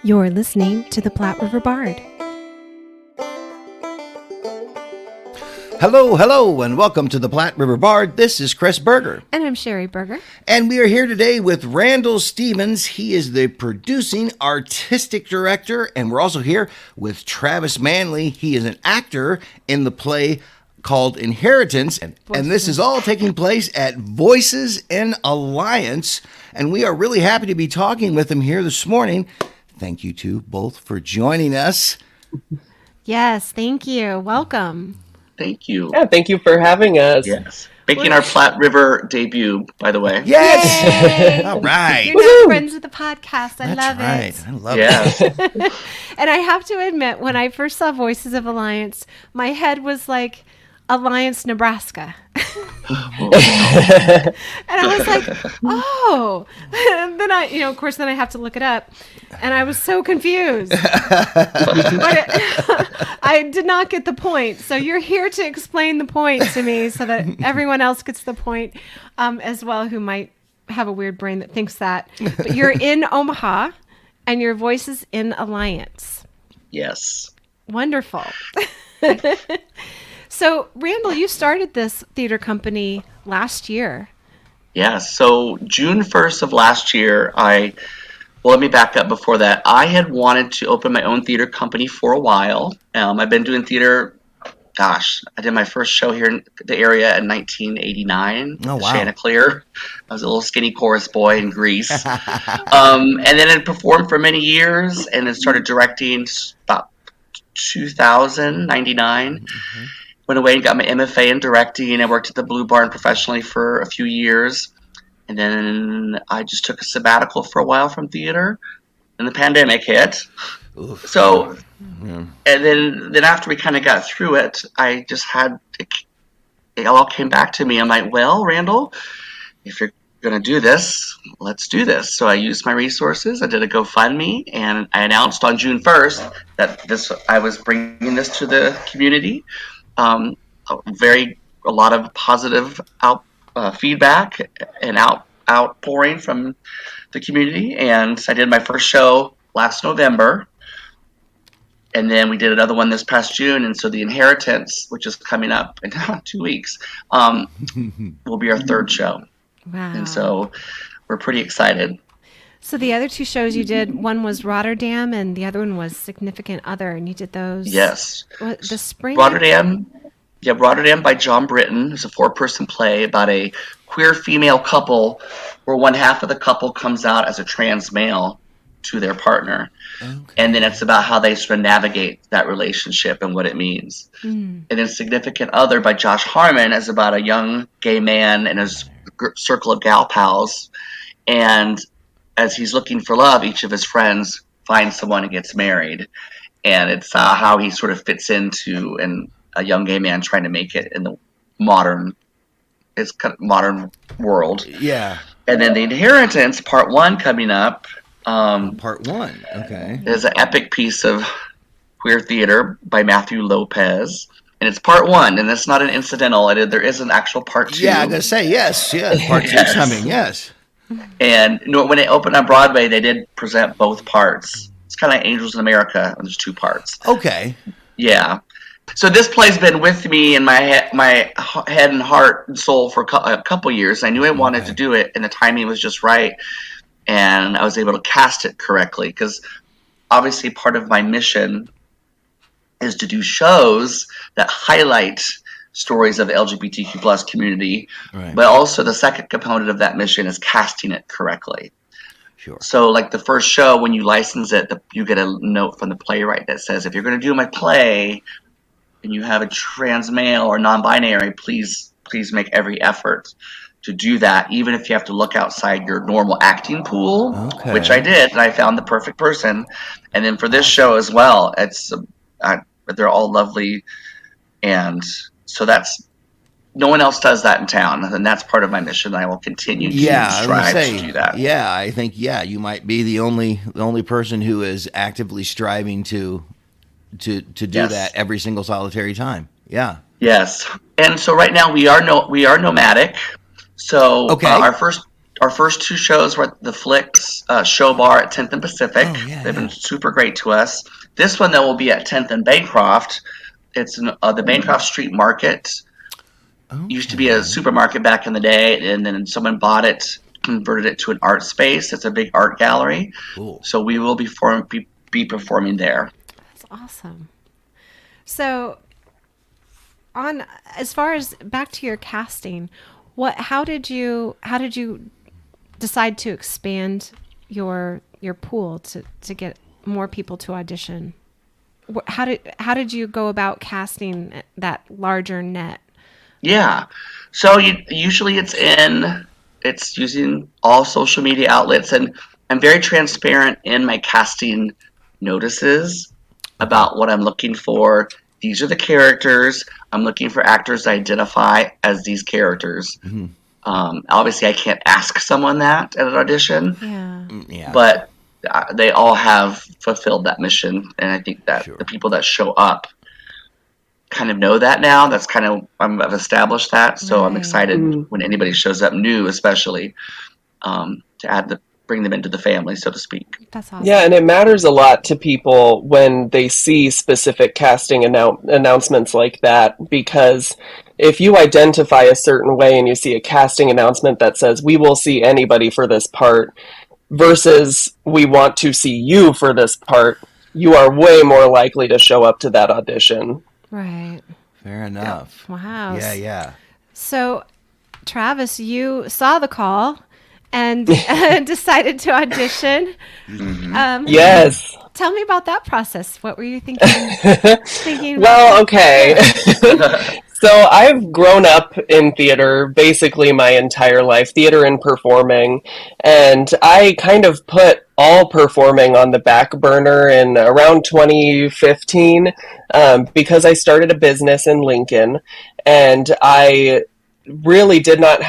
You're listening to the Platte River Bard. Hello, and welcome to the Platte River Bard. This is Chris Berger. And I'm Sherry Berger. And we are here today with Randall Stevens. He is the producing artistic director. And we're also here with Travis Manley. He is an actor in the play called Inheritance. And this is all taking place at Voices in Alliance. And we are really happy to be talking with him here this morning. Thank you two both for joining us. Yes, thank you. Welcome. Thank you. Yeah, thank you for having us. Yes. Making our Platte River debut, by the way. Yes. All right. You're now friends with the podcast. I love it. I love it. And I have to admit, when I first saw Voices of Alliance, my head was like Alliance, Nebraska. And I was like, oh. And then then I have to look it up. And I was so confused. But I did not get the point. So you're here to explain the point to me so that everyone else gets the point as well, who might have a weird brain that thinks that. But you're in Omaha and your Voice is in Alliance. Yes. Wonderful. So, Randall, you started this theater company last year. Yeah, so June 1st of last year, let me back up before that. I had wanted to open my own theater company for a while. I've been doing theater, I did my first show here in the area in 1989. Oh, wow. Chanticleer. I was a little skinny chorus boy in Greece. And then I performed for many years and then started directing about 1999. Mm-hmm. Went away and got my MFA in directing. I worked at the Blue Barn professionally for a few years. And then I just took a sabbatical for a while from theater. And the pandemic hit. Oof. So, and then after we kind of got through it, I just it all came back to me. I'm like, well, Randall, if you're going to do this, let's do this. So I used my resources. I did a GoFundMe, and I announced on June 1st that I was bringing this to the community. A lot of positive feedback and outpouring from the community. And I did my first show last November. And then we did another one this past June. And so the Inheritance, which is coming up in 2 weeks, will be our third show. Wow. And so we're pretty excited. So the other two shows you did, one was Rotterdam and the other one was Significant Other. And you did those. Yes. The spring? Rotterdam by John Britton. It's a 4-person play about a queer female couple where one half of the couple comes out as a trans male to their partner. Okay. And then it's about how they sort of navigate that relationship and what it means. Mm. And then Significant Other by Josh Harmon is about a young gay man and his circle of gal pals. And as he's looking for love, each of his friends finds someone and gets married. And it's how he sort of fits into a young gay man trying to make it in the modern world. Yeah. And then the Inheritance, part 1 coming up. Part 1, okay. Is an epic piece of queer theater by Matthew Lopez. And it's part 1, and it's not an incidental. There is an actual part 2. Yeah, I'm going to say yes. Part 2 is coming, yes. And when it opened on Broadway, they did present both parts. It's kind of like Angels in America, and there's 2 parts. Okay. Yeah. So this play's been with me in my head and heart and soul for a couple years. I knew I wanted to do it, and the timing was just right. And I was able to cast it correctly because obviously part of my mission is to do shows that highlight stories of the LGBTQ plus community. Right. But also the second component of that mission is casting it correctly. Sure. So like the first show, when you license it, you get a note from the playwright that says, if you're going to do my play and you have a trans male or non-binary, please make every effort to do that, even if you have to look outside your normal acting pool, which I did, and I found the perfect person. And then for this show as well, they're all lovely, and so no one else does that in town, and that's part of my mission. I will continue to strive to do that. Yeah, I think you might be the only person who is actively striving to do that every single solitary time. Yeah. Yes, and so right now we are nomadic. So our our first 2 shows were at the Flicks Show Bar at 10th and Pacific. Oh, yeah, They've been super great to us. This one, though, will be at 10th and Bancroft. It's the Bancroft Street Market. Okay. Used to be a supermarket back in the day, and then someone bought it, converted it to an art space. It's a big art gallery. Cool. So we will be performing there. That's awesome. So, as far as back to your casting, how did you decide to expand your pool to get more people to audition? How did you go about casting that larger net? Yeah. So usually it's using all social media outlets, and I'm very transparent in my casting notices about what I'm looking for. These are the characters. I'm looking for actors to identify as these characters. Mm-hmm. Obviously, I can't ask someone that at an audition. Yeah. But they all have fulfilled that mission, and I think that the people that show up kind of know that now. That's kind of I've established that, so I'm excited when anybody shows up new, especially to bring them into the family, so to speak. That's awesome. Yeah, and it matters a lot to people when they see specific casting announcements like that, because if you identify a certain way and you see a casting announcement that says, we will see anybody for this part, versus we want to see you for this part, you are way more likely to show up to that audition. Right. Fair enough. Wow. Yeah. So, Travis, you saw the call and decided to audition. Yes. Tell me about that process. What were you thinking? Well, okay. So I've grown up in theater basically my entire life, theater and performing, and I kind of put all performing on the back burner in around 2015 because I started a business in Lincoln, and I really did not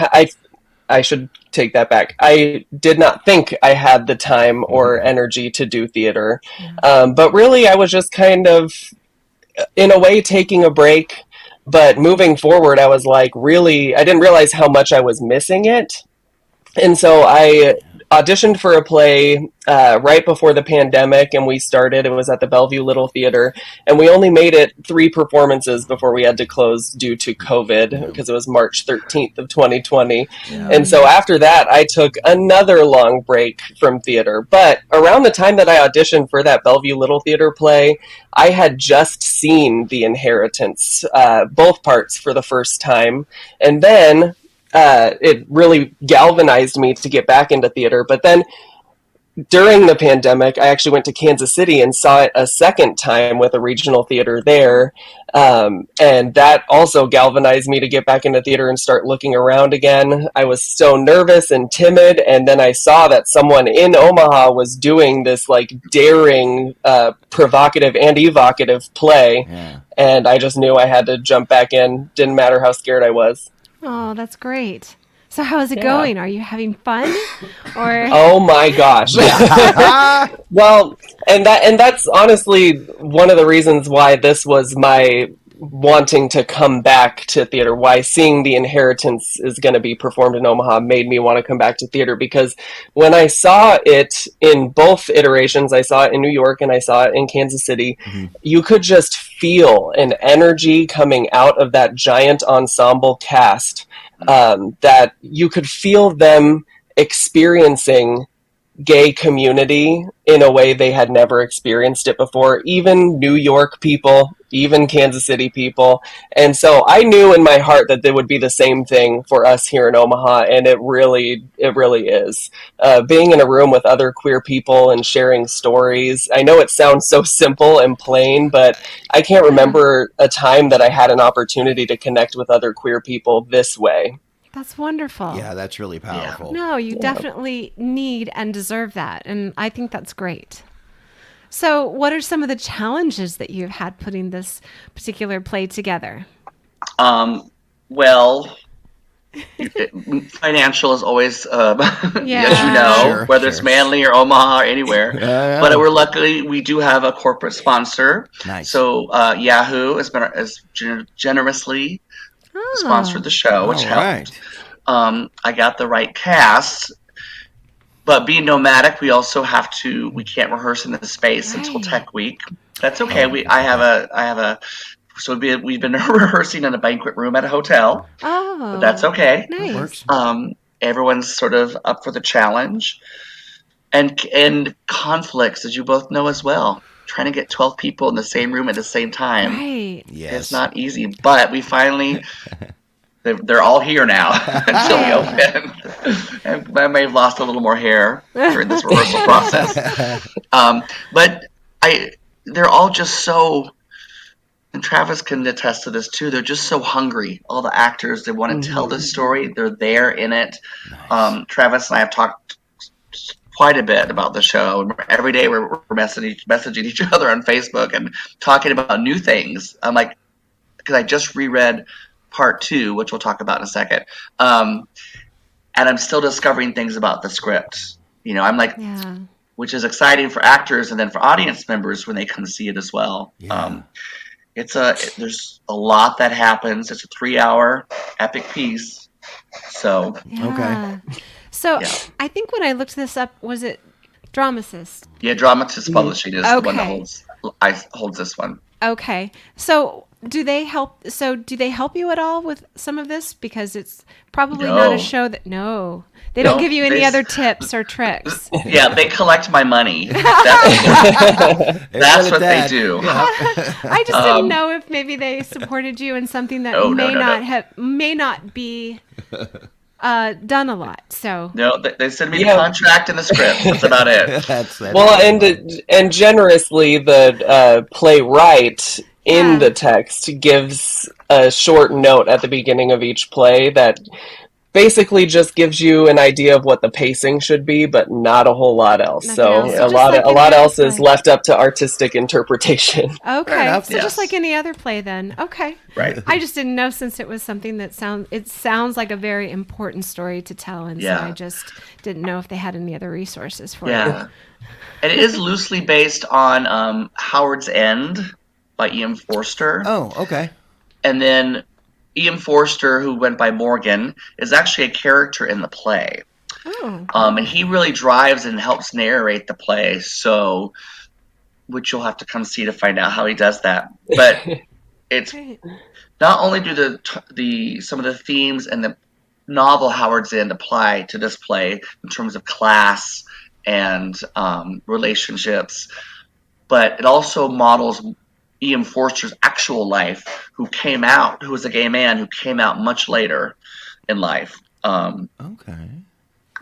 I should take that back. I did not think I had the time or energy to do theater, but really I was just kind of, in a way, taking a break. But moving forward, I was like, really, I didn't realize how much I was missing it. And so I auditioned for a play right before the pandemic, and we started. It was at the Bellevue Little Theater, and we only made it 3 performances before we had to close due to COVID, because it was March 13th of 2020. Yeah. And so after that, I took another long break from theater. But around the time that I auditioned for that Bellevue Little Theater play, I had just seen The Inheritance, both parts, for the first time. And then it really galvanized me to get back into theater. But then during the pandemic, I actually went to Kansas City and saw it a second time with a regional theater there. And that also galvanized me to get back into theater and start looking around again. I was so nervous and timid. And then I saw that someone in Omaha was doing this like daring, provocative and evocative play. Yeah. And I just knew I had to jump back in. Didn't matter how scared I was. Oh, that's great. So how is it going? Are you having fun? Or oh my gosh. Well, and that's honestly one of the reasons why this was my wanting to come back to theater, why seeing The Inheritance is going to be performed in Omaha made me want to come back to theater, because when I saw it in both iterations, I saw it in New York and I saw it in Kansas City, you could just feel an energy coming out of that giant ensemble cast, that you could feel them experiencing gay community in a way they had never experienced it before, even New York people, even Kansas City people. And so I knew in my heart that there would be the same thing for us here in Omaha, and it really is. Being in a room with other queer people and sharing stories, I know it sounds so simple and plain, but I can't remember a time that I had an opportunity to connect with other queer people this way. That's wonderful. Yeah, that's really powerful. No, you definitely need and deserve that. And I think that's great. So what are some of the challenges that you've had putting this particular play together? Well, financial is always, as you know, whether it's Manley or Omaha or anywhere. But we're lucky we do have a corporate sponsor. Nice. So Yahoo has generously sponsored the show, which helped. I got the right cast But being nomadic, we also we can't rehearse in the space until Tech Week. That's okay. I have a. So we've been rehearsing in a banquet room at a hotel. Oh, but that's okay. Nice. Works. Everyone's sort of up for the challenge, and conflicts, as you both know as well. Trying to get 12 people in the same room at the same time. Right. Yes. It's not easy, but we finally. They're all here now until we open. And I may have lost a little more hair during this rehearsal process. But they're all just so, and Travis can attest to this too, they're just so hungry. All the actors, they want to tell this story. They're there in it. Nice. Travis and I have talked quite a bit about the show. Every day we're messaging each other on Facebook and talking about new things. I'm like, because I just reread Part 2, which we'll talk about in a second. And I'm still discovering things about the script. I'm like, which is exciting for actors and then for audience members when they come see it as well. Yeah. There's a lot that happens. It's a 3-hour epic piece. So okay. So I think when I looked this up, was it Dramatist? Yeah, Dramatist Publishing is the one that holds this one. Okay. So do they help you at all with some of this? Because it's probably not a show that they don't give you any other tips or tricks. Yeah, they collect my money. That's what they do. Yeah. I just didn't know if maybe they supported you in something that may not be done a lot. So no, they send me the contract and the script. That's about it. That's well, and generously the playwright in the text gives a short note at the beginning of each play that basically just gives you an idea of what the pacing should be, but not a whole lot else. A lot else is left up to artistic interpretation. Okay, enough, so just like any other play then. Okay. Right. I just didn't know, since it was something that sounds like a very important story to tell, and so I just didn't know if they had any other resources for you. And it is loosely based on Howard's End by E.M. Forster. Oh, okay. And then E.M. Forster, who went by Morgan, is actually a character in the play. Oh. And he really drives and helps narrate the play, which you'll have to come see to find out how he does that. But it's not only do some of the themes and the novel Howard's End apply to this play in terms of class and relationships, but it also models E.M. Forster's actual life, who was a gay man who came out much later in life. Okay.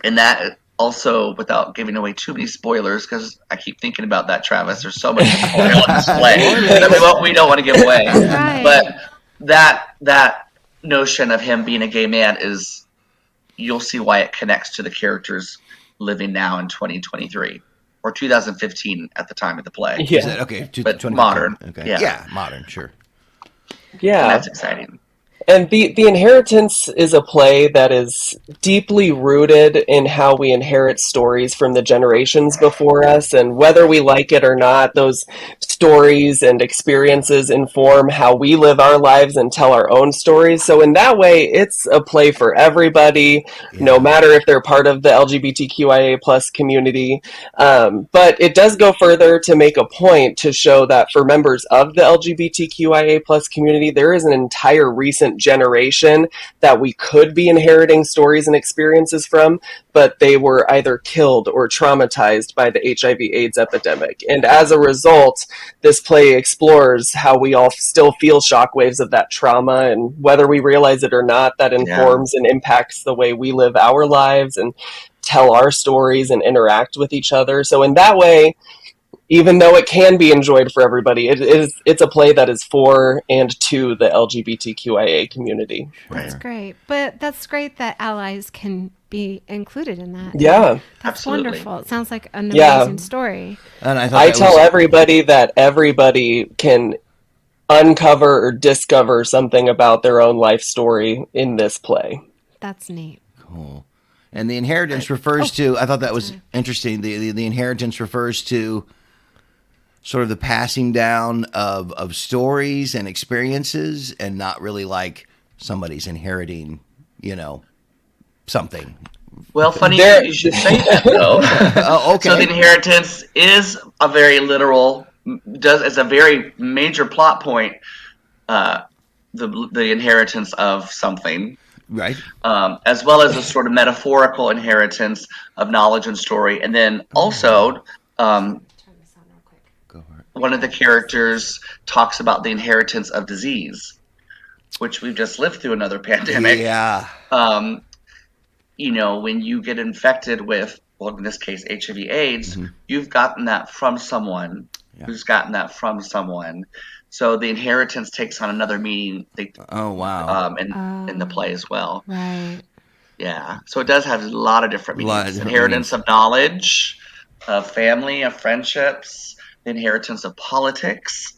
And that also, without giving away too many spoilers, because I keep thinking about that, Travis, there's so much spoil on display that we don't want to give away. Right. But that notion of him being a gay man you'll see why it connects to the characters living now in 2023. Or 2015 at the time of the play. Yeah. Is that, okay. But modern. Okay. Yeah, modern, sure. Yeah. And that's exciting. And the Inheritance is a play that is deeply rooted in how we inherit stories from the generations before us, and whether we like it or not, those stories and experiences inform how we live our lives and tell our own stories. So in that way, it's a play for everybody, no matter if they're part of the LGBTQIA plus community. But it does go further to make a point to show that for members of the LGBTQIA plus community, there is an entire recent generation that we could be inheriting stories and experiences from, but they were either killed or traumatized by the HIV/AIDS epidemic. And as a result, this play explores how we all still feel shockwaves of that trauma, and whether we realize it or not, that informs and impacts the way we live our lives and tell our stories and interact with each other. So in that way, even though it can be enjoyed for everybody, it's a play that is for and to the LGBTQIA community. That's great. But that's great that allies can be included in that. Yeah. That's Absolutely. Wonderful. It sounds like an amazing story. And I tell everybody that everybody can uncover or discover something about their own life story in this play. That's neat. Cool. And the inheritance refers to, I thought that was interesting, the inheritance refers to sort of the passing down of stories and experiences, and not really like somebody's inheriting, something Well, funny you should say that, though. Oh, okay. So the inheritance is a very literal, is a very major plot point. The inheritance of something, Right. As well as a sort of metaphorical inheritance of knowledge and story, and then also. One of the characters talks about the inheritance of disease, which we've just lived through another pandemic. Yeah. When you get infected with, well, in this case, HIV/AIDS, you've gotten that from someone who's gotten that from someone. So the inheritance takes on another meaning. Oh, wow. In the play as well. Right. Yeah. So it does have a lot of different meanings. Inheritance of knowledge, of family, of friendships, the inheritance of politics.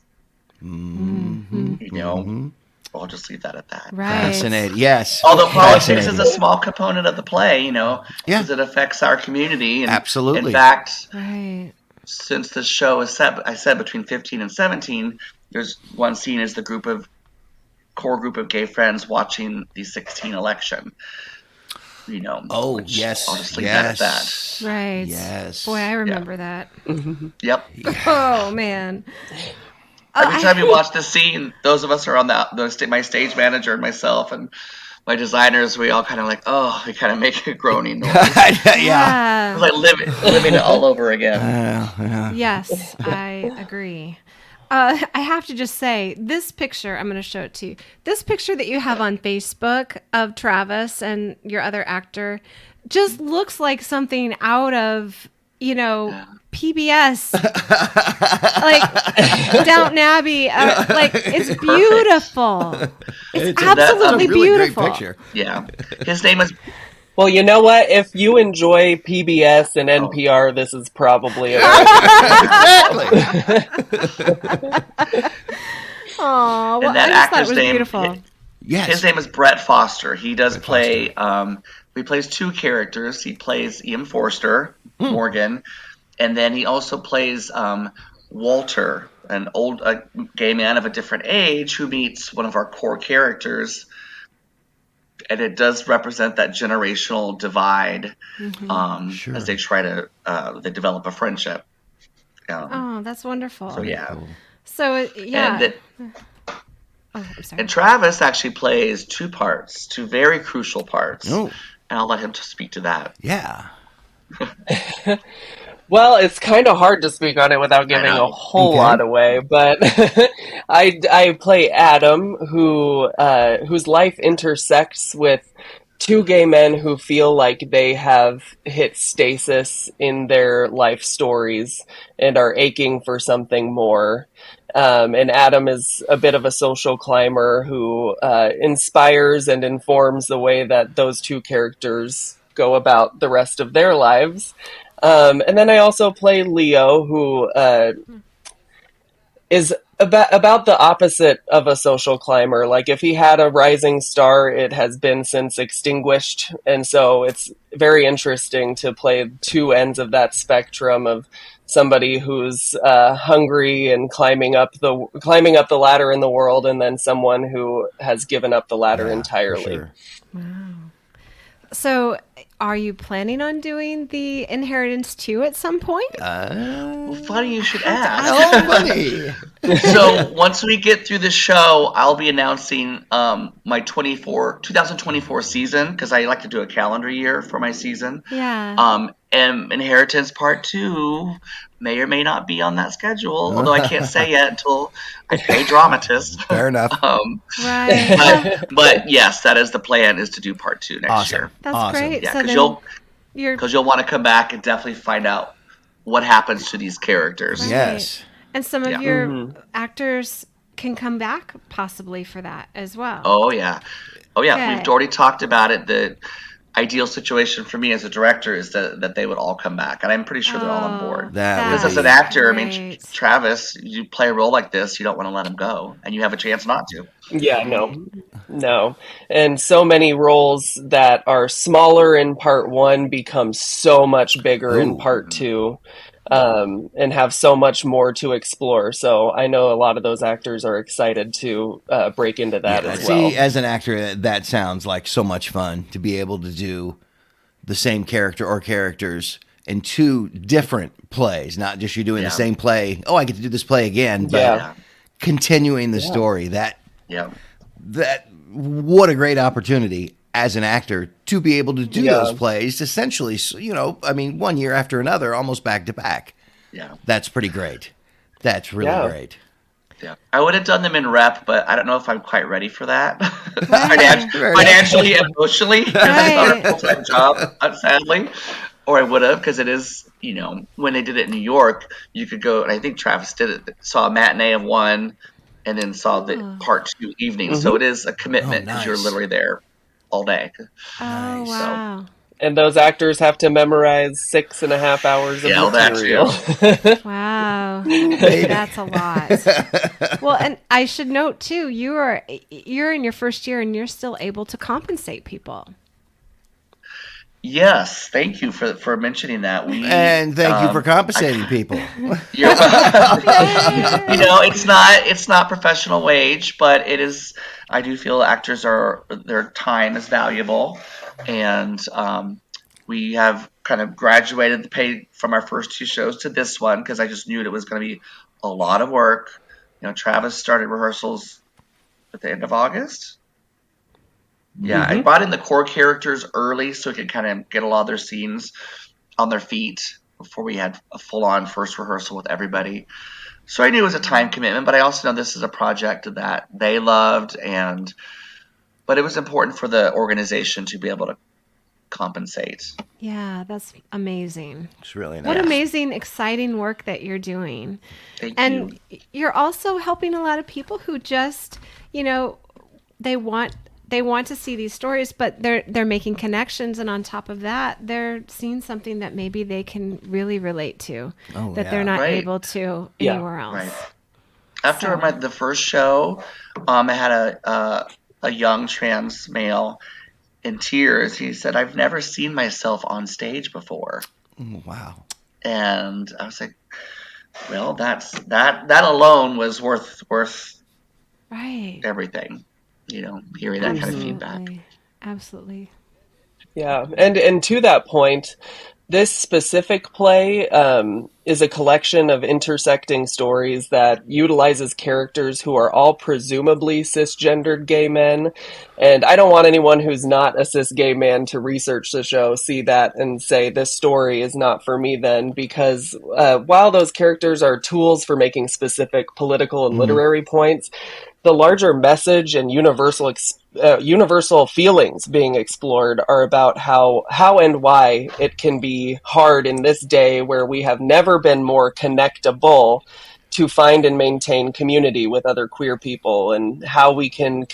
I'll just leave that at that. Right. Fascinating. Yes. Although politics is a small component of the play, because it affects our community. And absolutely. In fact, right. Since the show is set, I said between 15 and 17, there's one scene is the core group of gay friends watching the 16 election. Oh, yes. I'll just leave that at that. Right. Yes. Boy, I remember that. Yep. Oh, man. Every time you watch this scene, those of us are on my stage manager and myself and my designers, we all kind of we kind of make a groaning noise. Yeah. It's like living it all over again. Yes, I agree. I have to just say, this picture, I'm going to show it to you. This picture that you have on Facebook of Travis and your other actor just looks like something out of, PBS, like Downton Abbey. It's beautiful. It's absolutely beautiful. Great picture. Yeah. His name is. Well, you know what? If you enjoy PBS and NPR, this is probably exactly. Oh, well, I just thought it was beautiful. Yes. His name is Brett Foster. He does play. He plays two characters. He plays Ian Forster, Morgan, and then he also plays Walter, an old gay man of a different age who meets one of our core characters. And it does represent that generational divide as they try to they develop a friendship. That's wonderful. So yeah. Cool. So yeah. I'm sorry. And Travis actually plays two very crucial parts. Oh. And I'll let him speak to that. Yeah. Well, it's kind of hard to speak on it without giving a whole lot away, but I play Adam, whose life intersects with two gay men who feel like they have hit stasis in their life stories and are aching for something more. And Adam is a bit of a social climber who inspires and informs the way that those two characters go about the rest of their lives. And then I also play Leo, who is about the opposite of a social climber. Like, if he had a rising star, it has been since extinguished. And so it's very interesting to play two ends of that spectrum of somebody who's hungry and climbing up the ladder in the world, and then someone who has given up the ladder entirely. Sure. Wow. So, are you planning on doing the Inheritance 2 at some point? Well, funny you should ask. Oh, funny. So once we get through the show, I'll be announcing my 2024 season, because I like to do a calendar year for my season. Yeah. And Inheritance Part 2 may or may not be on that schedule, although I can't say yet until I pay dramatists. Fair enough. Right. But yes, that is the plan, is to do Part 2 next year. That's great. Yeah, So because you'll want to come back and definitely find out what happens to these characters. Right. Yes. And some of your actors can come back possibly for that as well. Oh, yeah. Okay. We've already talked about it. The ideal situation for me as a director is that they would all come back. And I'm pretty sure they're all on board. Because as an actor, I mean, Travis, you play a role like this, you don't want to let him go. And you have a chance not to. Yeah, no. And so many roles that are smaller in part 1 become so much bigger in part 2. And have so much more to explore. So I know a lot of those actors are excited to break into that as well. See, as an actor, that sounds like so much fun to be able to do the same character or characters in two different plays, not just you're doing the same play. Oh, I get to do this play again, but continuing the story. That what a great opportunity as an actor to be able to do those plays essentially, you know, I mean, one year after another, almost back to back. Yeah. That's pretty great. That's really great. Yeah. I would have done them in rep, but I don't know if I'm quite ready for that. Financially, emotionally. It's not a full-time job, sadly. Or I would have, because it is, you know, when they did it in New York, you could go, and I think Travis did it, saw a matinee of one, and then saw the part 2 evening. So it is a commitment because you're literally there all day. Oh, wow. So, and those actors have to memorize 6.5 hours of material. Wow. That's a lot. Well, and I should note too, you're in your first year and you're still able to compensate people. Yes, thank you for mentioning that. And thank you for compensating people. You know, it's not professional wage, but it is. I do feel actors their time is valuable, and we have kind of graduated the pay from our first 2 shows to this one because I just knew it was going to be a lot of work. You know, Travis started rehearsals at the end of August. Yeah, I brought in the core characters early so we could kind of get a lot of their scenes on their feet before we had a full-on first rehearsal with everybody. So I knew it was a time commitment, but I also know this is a project that they loved, but it was important for the organization to be able to compensate. Yeah, that's amazing. It's really nice. What amazing, exciting work that you're doing. Thank you. You're also helping a lot of people who just, you know, they want to see these stories, but they're making connections, and on top of that, they're seeing something that maybe they can really relate to that they're not able to anywhere else. Right. After the first show, I had a young trans male in tears. He said, "I've never seen myself on stage before." Wow. And I was like, "Well, that alone was worth everything." You know, hearing that kind of feedback. Absolutely. Yeah, and to that point, this specific play is a collection of intersecting stories that utilizes characters who are all presumably cisgendered gay men. And I don't want anyone who's not a cis gay man to research the show, see that, and say, this story is not for me then, because while those characters are tools for making specific political and literary points, the larger message and universal feelings being explored are about how and why it can be hard in this day where we have never been more connectable to find and maintain community with other queer people, and how we can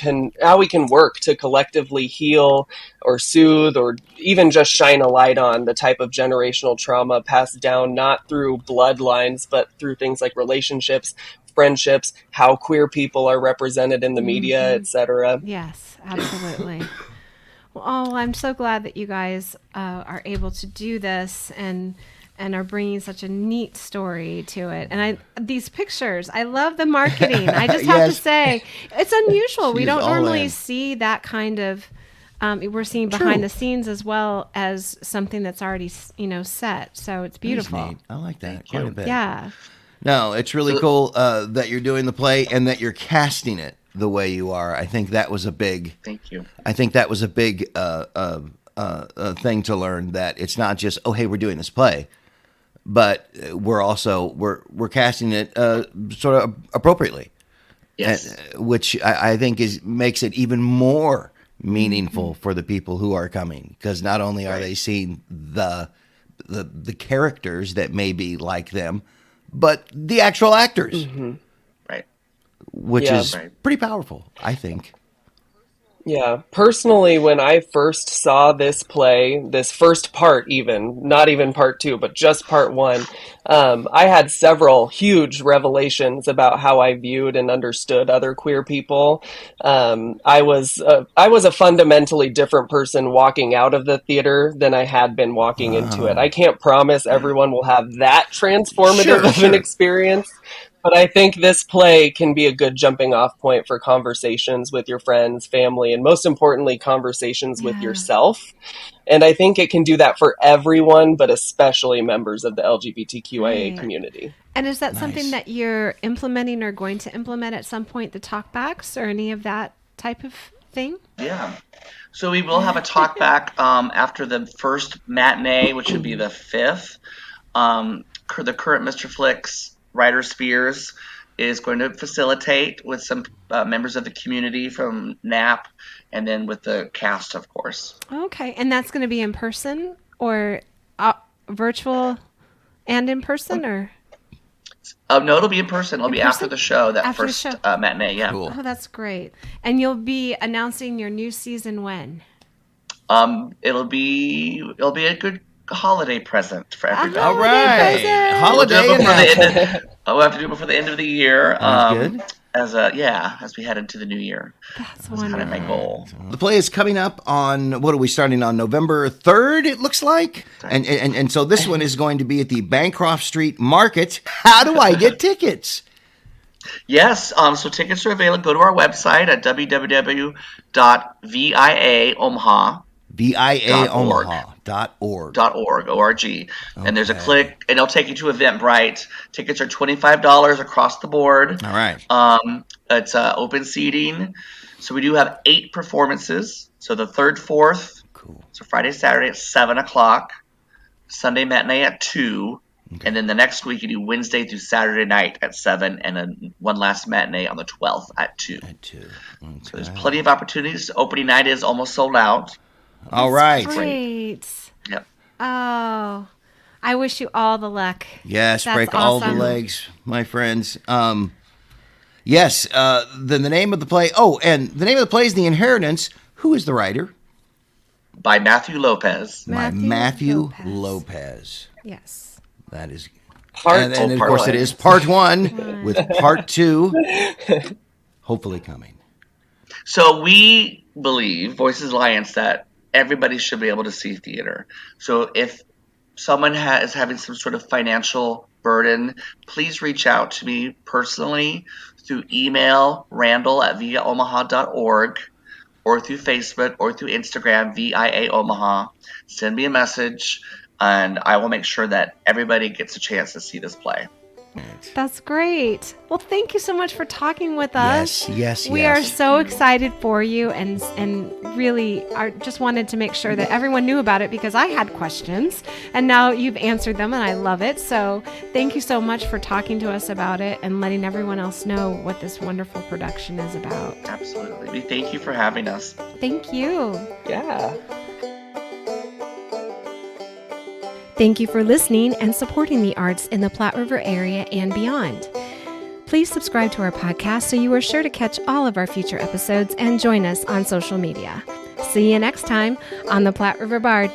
work to collectively heal or soothe or even just shine a light on the type of generational trauma passed down not through bloodlines but through things like relationships, friendships, how queer people are represented in the media, etc. Yes, absolutely. Well, I'm so glad that you guys are able to do this and are bringing such a neat story to it. And these pictures, I love the marketing. I just have to say, it's unusual. We don't normally see that kind of. We're seeing behind the scenes as well as something that's already, set. So it's beautiful. I like that quite a bit. Yeah. No, it's really cool that you're doing the play and that you're casting it the way you are. I think that was a big. Thank you. I think that was a big thing to learn, that it's not just, oh, hey, we're doing this play, but we're casting it sort of appropriately. Yes. Which I think makes it even more meaningful for the people who are coming, because not only are they seeing the characters that may be like them, but the actual actors, right? Which is pretty powerful, I think. Yeah, personally, when I first saw this play, this first part, even not even part 2, but just part 1, I had several huge revelations about how I viewed and understood other queer people. I was a fundamentally different person walking out of the theater than I had been walking into it. I can't promise everyone will have that transformative of an experience, But I think this play can be a good jumping off point for conversations with your friends, family, and most importantly, conversations with yourself. And I think it can do that for everyone, but especially members of the LGBTQIA community. And is that something that you're implementing or going to implement at some point, the talkbacks or any of that type of thing? Yeah. So we will have a talkback after the first matinee, which would be the 5th. The current Mr. Flicks, Ryder Spears, is going to facilitate with some members of the community from NAP, and then with the cast, of course. Okay. And that's going to be in person or virtual and in person, or? No, it'll be in person. It'll be after the show, After first the show. matinee. Yeah. Cool. Oh, that's great. And you'll be announcing your new season when? It'll be a good holiday present for everybody. All right. Holiday announcement. We'll have to do it before the end of the year. Good. As we head into the new year. That's kind of my goal. The play is coming up on, what are we starting on, November 3rd, it looks like? And so this one is going to be at the Bancroft Street Market. How do I get tickets? Yes, so tickets are available. Go to our website at www.viaomaha.org. viaomaha.org. And there's a click, and it'll take you to Eventbrite. Tickets are $25 across the board. All right. It's open seating. So we do have 8 performances. So the 3rd, 4th. Cool. So Friday, Saturday at 7 o'clock. Sunday matinee at 2. Okay. And then the next week you do Wednesday through Saturday night at 7, and then one last matinee on the 12th at 2. Okay. So there's plenty of opportunities. Opening night is almost sold out. All right. Great. Yep. Oh, I wish you all the luck. Yes, That's break all the awesome. legs, my friends. Yes, the name of the play. Oh, and the name of the play is The Inheritance. Who is the writer? By Matthew Lopez. Matthew Lopez. Yes. That is... Part and of course, it is part 1 with part 2 hopefully coming. So we believe, Voices Alliance, that everybody should be able to see theater. So if someone is having some sort of financial burden, please reach out to me personally through email, randall@viaomaha.org, or through Facebook or through Instagram, VIA Omaha. Send me a message, and I will make sure that everybody gets a chance to see this play. That's great. Well, thank you so much for talking with us. Yes. We are so excited for you, and really just wanted to make sure that everyone knew about it, because I had questions and now you've answered them, and I love it. So thank you so much for talking to us about it and letting everyone else know what this wonderful production is about. Absolutely. We thank you for having us. Thank you. Yeah. Thank you for listening and supporting the arts in the Platte River area and beyond. Please subscribe to our podcast so you are sure to catch all of our future episodes, and join us on social media. See you next time on the Platte River Bard.